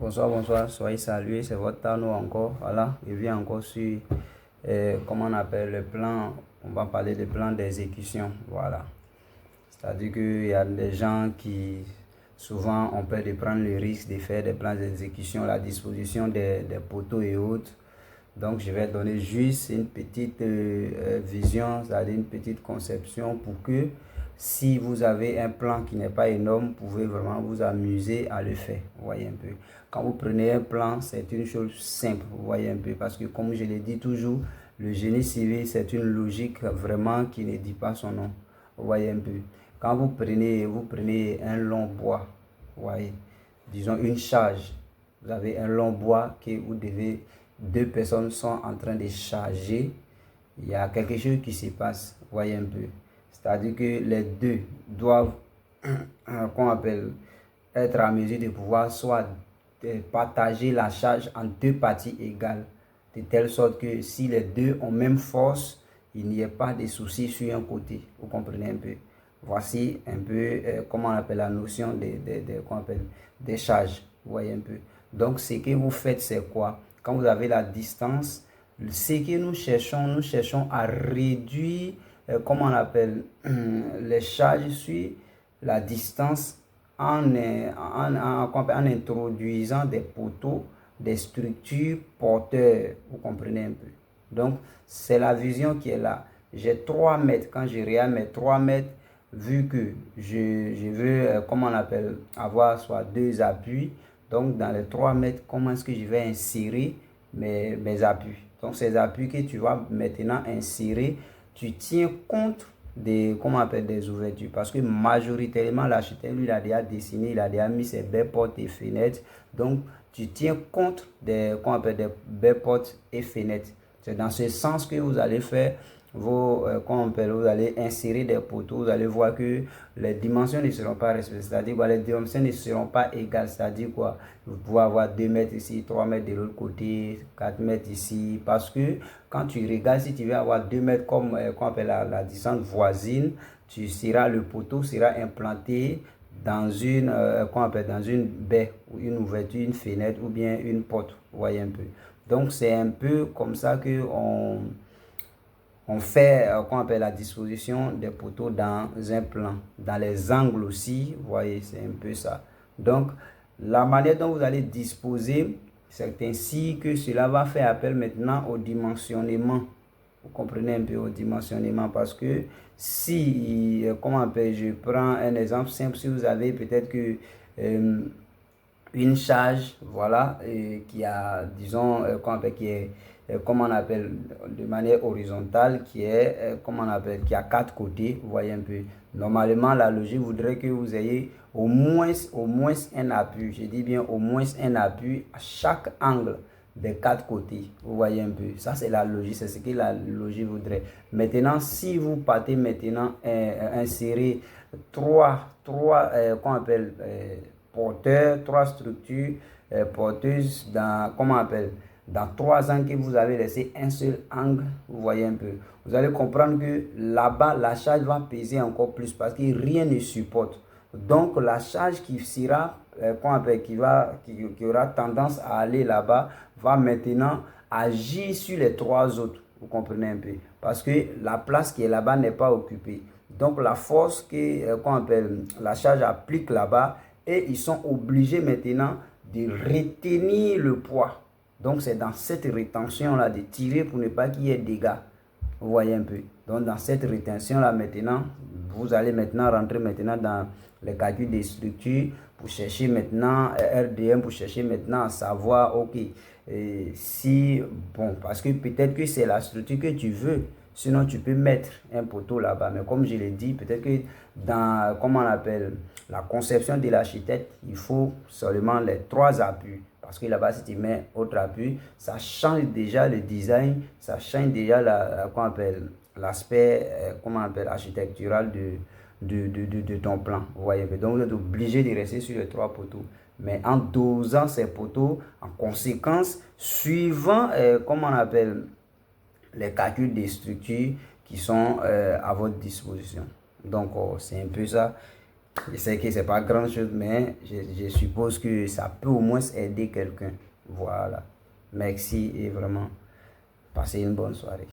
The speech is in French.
Bonsoir, bonsoir, soyez salués, c'est votre Tano encore. Voilà, je viens encore sur, comment on appelle le plan, on va parler de plan d'exécution. Voilà, c'est-à-dire qu'il y a des gens qui, souvent, ont peur de prendre le risque de faire des plans d'exécution, la disposition des poteaux et autres. Donc, je vais donner juste une petite vision, c'est-à-dire une petite conception pour que si vous avez un plan qui n'est pas énorme, vous pouvez vraiment vous amuser à le faire. Vous voyez un peu. Quand vous prenez un plan, c'est une chose simple. Vous voyez un peu. Parce que comme je l'ai dit toujours, le génie civil, c'est une logique vraiment qui ne dit pas son nom. Vous voyez un peu. Quand vous prenez un long bois, vous voyez, disons une charge. Vous avez un long bois que vous devez, deux personnes sont en train de charger. Il y a quelque chose qui se passe. Vous voyez un peu. C'est-à-dire que les deux doivent, qu'on appelle, être à mesure de pouvoir soit partager la charge en deux parties égales. De telle sorte que si les deux ont même force, il n'y ait pas de soucis sur un côté. Vous comprenez un peu. Voici un peu comment on appelle la notion des charges. Vous voyez un peu. Donc ce que vous faites, c'est quoi? Quand vous avez la distance, ce que nous cherchons à réduire, comment on appelle, les charges sur la distance en introduisant des poteaux, des structures porteurs. Vous comprenez un peu. Donc, c'est la vision qui est là. J'ai 3 mètres. Quand je regarde mes 3 mètres, vu que je veux, comment on appelle, avoir soit deux appuis. Donc, dans les 3 mètres, comment est-ce que je vais insérer mes appuis? Donc, ces appuis que tu vas maintenant insérer, tu tiens compte des, comment on appelle, des ouvertures. Parce que majoritairement, l'architecte, lui, il a déjà dessiné, il a déjà mis ses baies portes et fenêtres. Donc, tu tiens compte des, comment on appelle, des baies portes et fenêtres. C'est dans ce sens que vous allez faire vos, vous allez insérer des poteaux, vous allez voir que les dimensions ne seront pas respectées, c'est-à-dire que les dimensions ne seront pas égales, c'est-à-dire quoi, vous pouvez avoir 2 mètres ici, 3 mètres de l'autre côté, 4 mètres ici, parce que quand tu regardes, si tu veux avoir 2 mètres comme qu'on appelle la distance voisine, le poteau sera implanté dans une, dans une baie, ou une ouverture, une fenêtre ou bien une porte, vous voyez un peu. Donc c'est un peu comme ça que on fait, qu'on appelle la disposition des poteaux dans un plan. Dans les angles aussi, vous voyez, c'est un peu ça. Donc, la manière dont vous allez disposer, c'est ainsi que cela va faire appel maintenant au dimensionnement. Vous comprenez un peu au dimensionnement parce que si, comment on appelle, je prends un exemple simple, si vous avez peut-être que une charge, voilà, qui a, disons, comment on appelle, de manière horizontale, qui est, comment on appelle, qui a 4 côtés, vous voyez un peu. Normalement, la logique voudrait que vous ayez au moins un appui, je dis bien au moins un appui à chaque angle des 4 côtés, vous voyez un peu. Ça, c'est la logique, c'est ce que la logique voudrait. Maintenant, si vous partez maintenant insérer trois qu'on appelle porteurs, 3 structures porteuses dans, comment on appelle, dans 3 angles que vous avez laissé un seul angle, vous voyez un peu. Vous allez comprendre que là-bas, la charge va peser encore plus parce que rien ne supporte. Donc, la charge qui sera, qui aura tendance à aller là-bas, va maintenant agir sur les 3 autres. Vous comprenez un peu. Parce que la place qui est là-bas n'est pas occupée. Donc, la force que, la charge applique là-bas, et ils sont obligés maintenant de retenir le poids. Donc, c'est dans cette rétention-là de tirer pour ne pas qu'il y ait dégâts. Vous voyez un peu. Donc, dans cette rétention-là, maintenant, vous allez maintenant rentrer maintenant dans les calculs des structures pour chercher maintenant RDM, pour chercher maintenant à savoir, ok, si, bon, parce que peut-être que c'est la structure que tu veux. Sinon, tu peux mettre un poteau là-bas. Mais comme je l'ai dit, peut-être que dans, comment on appelle, la conception de l'architecte, il faut seulement les 3 appuis. Parce que là-bas, si tu mets autre appui, ça change déjà le design, ça change déjà l'aspect, architectural de ton plan. Vous voyez, donc vous êtes obligé de rester sur les 3 poteaux. Mais en dosant ces poteaux, en conséquence, suivant, les calculs des structures qui sont à votre disposition. Donc, c'est un peu ça. Je sais que c'est pas grand chose, mais je suppose que ça peut au moins aider quelqu'un. Voilà. Merci et vraiment, passez une bonne soirée.